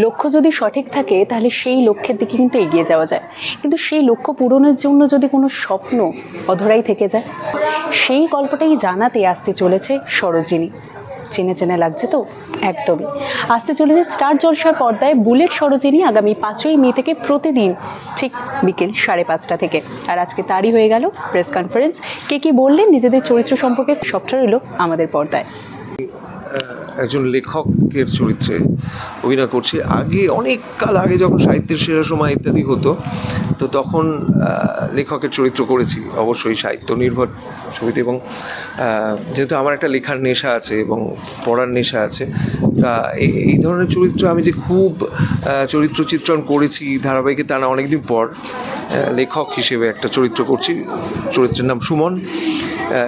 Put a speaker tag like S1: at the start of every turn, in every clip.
S1: লক্ষ্য যদি সঠিক থাকে তাহলে সেই লক্ষ্যের দিকে কিন্তু এগিয়ে যাওয়া যায়, কিন্তু সেই লক্ষ্য পূরণের জন্য যদি কোনো স্বপ্ন অধরাই থেকে যায়, সেই গল্পটাই জানাতে আসতে চলেছে সরোজিনী। চেনে চেনে লাগছে তো? একদমই। আসতে চলেছে স্টার জলসার পর্দায় বুলেট সরোজিনী আগামী 5ই মে থেকে প্রতিদিন ঠিক বিকেল 5:30 থেকে। আর আজকে তারই হয়ে গেল প্রেস কনফারেন্স। কে বললেন নিজেদের চরিত্র সম্পর্কে, সবটা রইল আমাদের পর্দায়।
S2: একজন লেখকের চরিত্রে অভিনয় করছি। আগে অনেক কাল আগে যখন সাহিত্যের সেরা সময় ইত্যাদি হতো, তো তখন লেখকের চরিত্র করেছি অবশ্যই সাহিত্য নির্ভর ছবিতে। এবং যেহেতু আমার একটা লেখার নেশা আছে এবং পড়ার নেশা আছে, তা এই ধরনের চরিত্র আমি যে খুব চরিত্র চিত্রণ করেছি ধারাবাহিকে তা না, অনেকদিন পর লেখক হিসেবে একটা চরিত্র করছি। চরিত্রের নাম সুমন।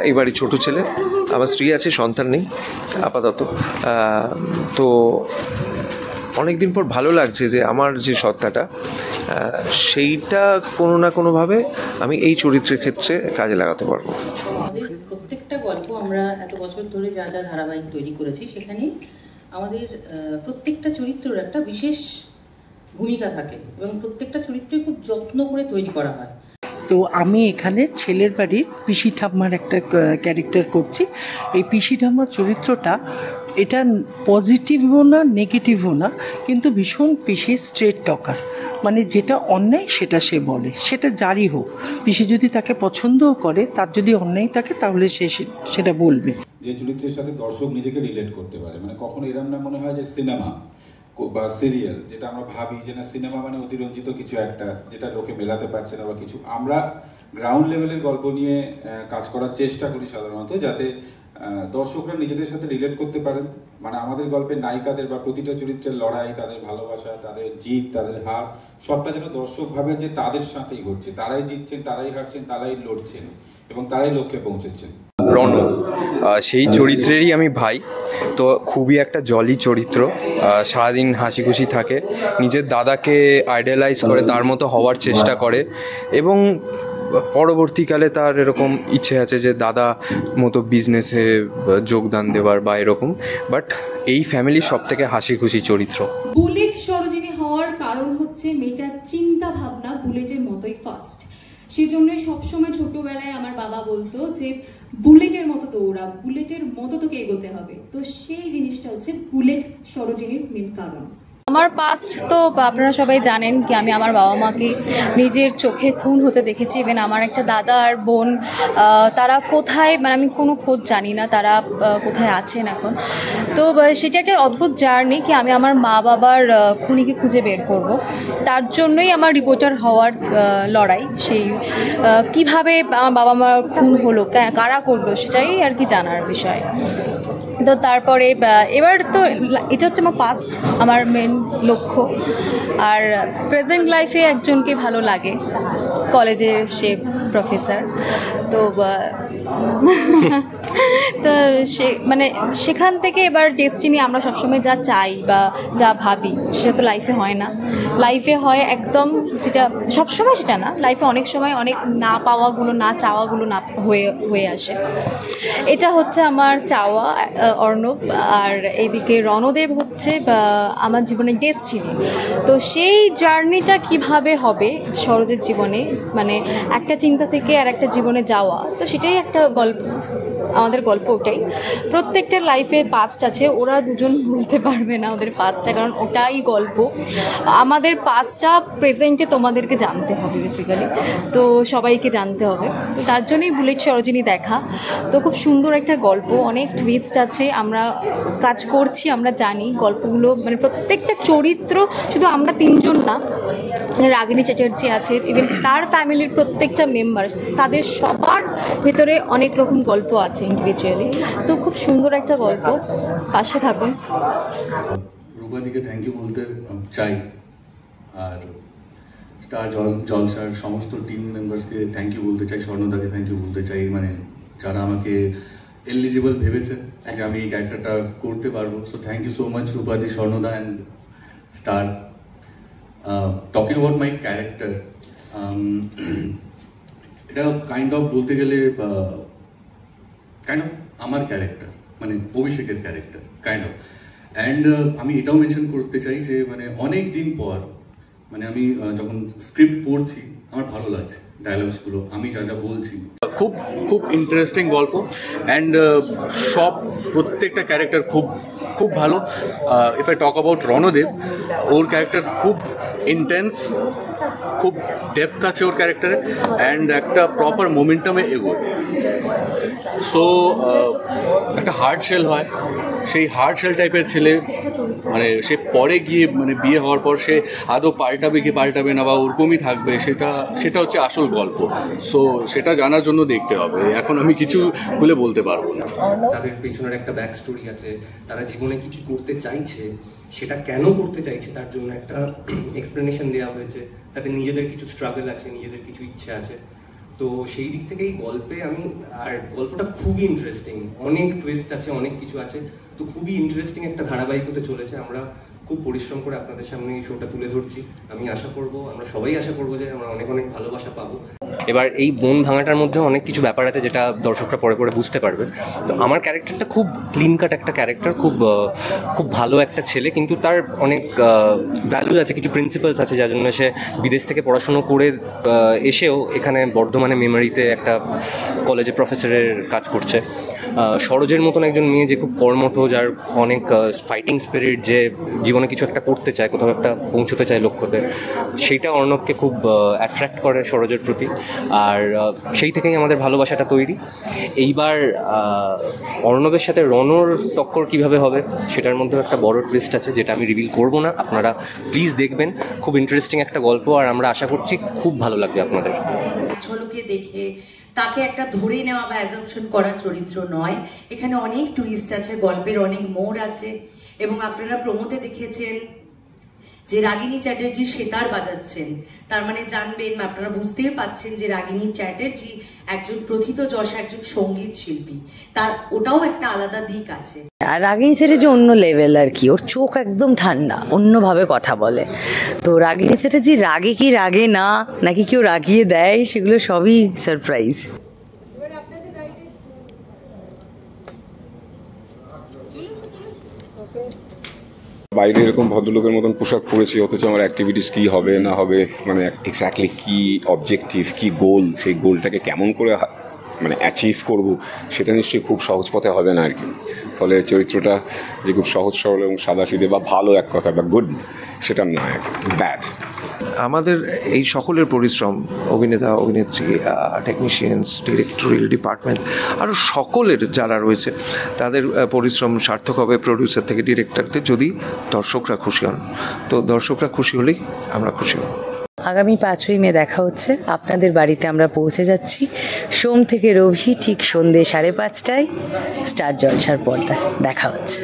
S2: এই বাড়ির ছোটো ছেলে, আমার স্ত্রী আছে, সন্তান নেই আপাতত। তো অনেক দিন পর ভালো লাগছে যে আমার যে সত্তাটা, সেইটা কোনো না কোনোভাবে আমি এই চরিত্রের ক্ষেত্রে কাজে লাগাতে পারবো।
S3: আমাদের প্রত্যেকটা গল্প আমরা এত বছর ধরে যা যা ধারাবাহিক তৈরি করেছি, সেখানে আমাদের প্রত্যেকটা চরিত্রের একটা বিশেষ ভূমিকা থাকে এবং প্রত্যেকটা চরিত্রই খুব যত্ন করে তৈরি করা হয়।
S4: তো আমি এখানে ছেলের বাড়ির পিসি ঠাম্মার একটা ক্যারেক্টার করছি। এই পিসি ঠাম্মার চরিত্রটা এটা পজিটিভও না নেগেটিভও না, কিন্তু ভীষণ পিসি স্ট্রেট টকার, মানে যেটা অন্যায় সেটা সে বলে, সেটা যারই হোক। পিসি যদি তাকে পছন্দও করে, তার যদি অন্যায় থাকে তাহলে সে সেটা বলবে।
S5: যে চরিত্রের সাথে দর্শক নিজেকে রিলেট করতে পারে, মানে কখনো এরম না মনে হয় যে সিনেমা বা সিরিয়াল, যেটা আমরা ভাবি যে না সিনেমা মানে অতিরঞ্জিত কিছু একটা যেটা লোকে মেলাতে পারছে না বা কিছু। আমরা গ্রাউন্ড লেভেলের গল্প নিয়ে কাজ করার চেষ্টা করি সাধারণত, যাতে দর্শকরা নিজেদের সাথে রিলেট করতে পারেন। মানে আমাদের গল্পের নায়িকাদের বা প্রতিটা চরিত্রের লড়াই, তাদের ভালোবাসা, তাদের জিত, তাদের হার, সবটা যেন দর্শক ভাবে যে তাদের সাথেই ঘটছে, তারাই জিতছেন, তারাই হারছেন, তারাই লড়ছেন এবং তারাই লক্ষ্যে পৌঁছেছেন।
S6: রণব সেই চরিত্রেরই আমি ভাই। তো খুবই একটা জলি চরিত্র, সারাদিন হাসি খুশি থাকে, নিজের দাদাকে আইডালাইজ করে তার মতো হওয়ার চেষ্টা করে এবং পরবর্তীকালে তার এরকম ইচ্ছে আছে যে দাদা মতো বিজনেসে যোগদান দেওয়ার বা এরকম। বাট এই ফ্যামিলির সব থেকে হাসি খুশি চরিত্র।
S7: বুলেট সরোজিনী হওয়ার কারণ হচ্ছে মেয়েটার চিন্তা ভাবনা বুলেটের মতোই ফাস্ট। সেজন্যই সবসময় ছোটবেলায় আমার বাবা বলতো যে বুলেটের মতো দৌড়া, বুলেটের মতো তোকে এগোতে হবে। তো সেই জিনিসটা হচ্ছে বুলেট সরোজিনীর মেন কারণ।
S8: আমার পাস্ট তো আপনারা সবাই জানেন কি আমি আমার বাবা মাকে নিজের চোখে খুন হতে দেখেছি। ইভেন আমার একটা দাদা আর বোন, তারা কোথায়, মানে আমি কোনো খোঁজ জানি না তারা কোথায় আছেন এখন। তো সেটা একটা অদ্ভুত জার্নি কি আমি আমার মা বাবার খুনিকে খুঁজে বের করব। তার জন্যই আমার রিপোর্টার হওয়ার লড়াই। সেই কিভাবে আমার বাবা মার খুন হলো, কারা করলো, সেটাই আর কি জানার বিষয়। তো তারপরে এবার তো এটা হচ্ছে আমার পাস্ট, আমার মেন লক্ষ্য। আর প্রেজেন্ট লাইফে একজনকে ভালো লাগে, কলেজের সে প্রফেসর। তো তো সে মানে সেখান থেকে এবার ডেস্টিনি আমরা সবসময় যা চাই বা যা ভাবি সেটা তো লাইফে হয় না। লাইফে হয় একদম যেটা সবসময় সেটা না, লাইফে অনেক সময় অনেক না পাওয়াগুলো, না চাওয়াগুলো না হয়ে আসে। এটা হচ্ছে আমার চাওয়া অর্ণব। আর এইদিকে রণদেব হচ্ছে আমার জীবনের ডেস্টিনি। তো সেই জার্নিটা কিভাবে হবে সরোজের জীবনে, মানে একটা চিন্তা থেকে আর একটা জীবনে যাওয়া, তো সেটাই একটা গল্প, আমাদের গল্প ওটাই। প্রত্যেকটা লাইফে পাস্ট আছে, ওরা দুজন বলতে পারবে না ওদের পাস্টটা, কারণ ওটাই গল্প। আমাদের পাস্টটা প্রেজেন্টে তোমাদেরকে জানতে হবে বেসিক্যালি, তো সবাইকে জানতে হবে। তো তার জন্যই বুলেট সরোজিনী দেখা। তো খুব সুন্দর একটা গল্প, অনেক টুইস্ট আছে। আমরা কাজ করছি, আমরা জানি গল্পগুলো, মানে প্রত্যেকটা চরিত্র, শুধু আমরা তিনজন না, রাগিনী চ্যাটার্জি আছে, ইভেন তার ফ্যামিলির প্রত্যেকটা মেম্বার, তাদের সবার ভেতরে অনেক রকম গল্প আছে ইন্ডিভিজুয়ালি। তো খুব সুন্দর একটা গল্প, পাশে থাকুন।
S9: রূপাদিকে থ্যাংক ইউ বলতে চাই, আর স্টার জলসার সমস্ত টিম মেম্বার্সকে থ্যাংক ইউ বলতে চাই, স্বর্ণদাকে থ্যাংক ইউ বলতে চাই, মানে যারা আমাকে এলিজিবল ভেবেছে যে আমি এই ক্যারেক্টারটা করতে পারবো। So thank you so much রূপাদি, স্বর্ণদা and star. Talking about my character, এটা কাইন্ড অফ বলতে গেলে কাইন্ড অফ আমার ক্যারেক্টার, মানে অভিষেকের ক্যারেক্টার কাইন্ড অফ। অ্যান্ড আমি এটাও মেনশন করতে চাই যে মানে অনেক দিন পর মানে আমি যখন স্ক্রিপ্ট পড়ছি আমার ভালো লাগছে ডায়লগসগুলো, আমি যা যা বলছি। খুব খুব ইন্টারেস্টিং গল্প অ্যান্ড প্রত্যেকটা ক্যারেক্টার খুব খুব ভালো। If I talk about Ranadeb, ওর ক্যারেক্টার খুব ইন্টেন্স, খুব ডেপথ আছে ওর ক্যারেক্টারে অ্যান্ড একটা প্রপার মোমেন্টামে এগোয়। সো একটা হার্ড শেল হয়, সেই হার্ড শেল টাইপের ছেলে মানে সে পরে গিয়ে মানে বিয়ে হওয়ার পর সে আদৌ পাল্টাবে কি পাল্টাবে না বা ওরকমই থাকবে, সেটা হচ্ছে আসল গল্প। সো সেটা জানার জন্য দেখতে হবে, এখন আমি কিছু খুলে বলতে পারবো না।
S10: তাদের পেছনের একটা ব্যাক স্টোরি আছে, তারা জীবনে কি করতে চাইছে, সেটা কেন করতে চাইছে তার জন্য একটা এক্সপ্লেনেশন দেওয়া হয়েছে। তাদের নিজেদের কিছু স্ট্রাগল আছে, নিজেদের কিছু ইচ্ছে আছে। তো সেই দিক থেকে এই গল্পে আর গল্পটা খুবই ইন্টারেস্টিং, অনেক টুইস্ট আছে, অনেক কিছু আছে। তো খুবই ইন্টারেস্টিং একটা ধারাবাহিক হতে চলেছে। আমরা খুব পরিশ্রম করে আপনাদের সামনে এই শোটা তুলে ধরছি। আমরা সবাই আশা করবো যে আমরা অনেক অনেক ভালোবাসা পাবো।
S11: এবার এই মন ভাঙাটার মধ্যে অনেক কিছু ব্যাপার আছে যেটা দর্শকরা পরে পরে বুঝতে পারবে। তো আমার ক্যারেক্টারটা খুব ক্লিন কাট একটা ক্যারেক্টার, খুব খুব ভালো একটা ছেলে, কিন্তু তার অনেক ভ্যালুজ আছে, কিছু প্রিন্সিপালস আছে, যার জন্য সে বিদেশ থেকে পড়াশুনো করে এসেও এখানে বর্ধমানে মেমারিতে একটা কলেজে প্রফেসরের কাজ করছে। সরোজের মতন একজন মেয়ে যে খুব কর্মঠ, যার অনেক ফাইটিং স্পিরিট, যে জীবনে কিছু একটা করতে চায়, কোথাও একটা পৌঁছতে চায় লক্ষ্যতে, সেইটা অর্ণবকে খুব অ্যাট্রাক্ট করে সরোজের প্রতি। আর সেই থেকেই আমাদের ভালোবাসাটা তৈরি। এইবার অর্ণবের সাথে রণর টক্কর কিভাবে হবে সেটার মধ্যেও একটা বড় টুইস্ট আছে, যেটা আমি রিভিল করবো না। আপনারা প্লিজ দেখবেন, খুব ইন্টারেস্টিং একটা গল্প, আর আমরা আশা করছি খুব ভালো লাগবে আপনাদের।
S3: ঝলকে দেখে তাকে একটা ধরে নেওয়া বা অ্যাজাম্পশন করার চরিত্র নয়, এখানে অনেক টুইস্ট আছে, গল্পের অনেক মোড় আছে। এবং আপনারা প্রমোতে দেখেছেন যে রাগিনী চ্যাটার্জি সেতার বাজাচ্ছেন, তার মানে জানবেন, আপনারা বুঝতেই পাচ্ছেন যে রাগিনী চ্যাটার্জি একজন প্রথিতযশা একজন সঙ্গীত শিল্পী, তার ওটাও একটা আলাদা দিক আছে।
S12: আর রাগিনী চ্যাটার্জি অন্য লেভেল আর কি, ওর চোখ একদম ঠান্ডা, অন্যভাবে কথা বলে। তো রাগিনী চ্যাটার্জি রাগে কি রাগে না, নাকি কেউ রাগিয়ে দেয়, সেগুলো সবই সারপ্রাইজ।
S13: বাইরে এরকম ভদ্রলোকের মতন পোশাক পরেছি, অথচ আমার অ্যাক্টিভিটিস কী হবে না হবে, মানে এক্স্যাক্টলি কী অবজেক্টিভ, কী গোল, সেই গোলটাকে কেমন করে মানে অ্যাচিভ করব, সেটা নিশ্চয়ই খুব সহজ পথে হবে না আর কি। ফলে চরিত্রটা যে খুব সহজ সরল এবং সাদাসিধে বা ভালো এক কথা বা গুড, সেটা নয়, ব্যাড।
S2: আমাদের এই সকলের পরিশ্রম, অভিনেতা, অভিনেত্রী, টেকনিশিয়ানস, ডিরেক্টোরিয়াল ডিপার্টমেন্ট, আরও সকলের যারা রয়েছে, তাদের পরিশ্রম সার্থক হবে প্রডিউসার থেকে ডিরেক্টরদের, যদি দর্শকরা খুশি হন। তো দর্শকরা খুশি হলেই আমরা খুশি হব।
S12: আগামী 5ই মে দেখা হচ্ছে, আপনাদের বাড়িতে আমরা পৌঁছে যাচ্ছি সোম থেকে রবি ঠিক সন্ধ্যে 5:30টায় স্টার জলসার পর্দায় দেখা হচ্ছে।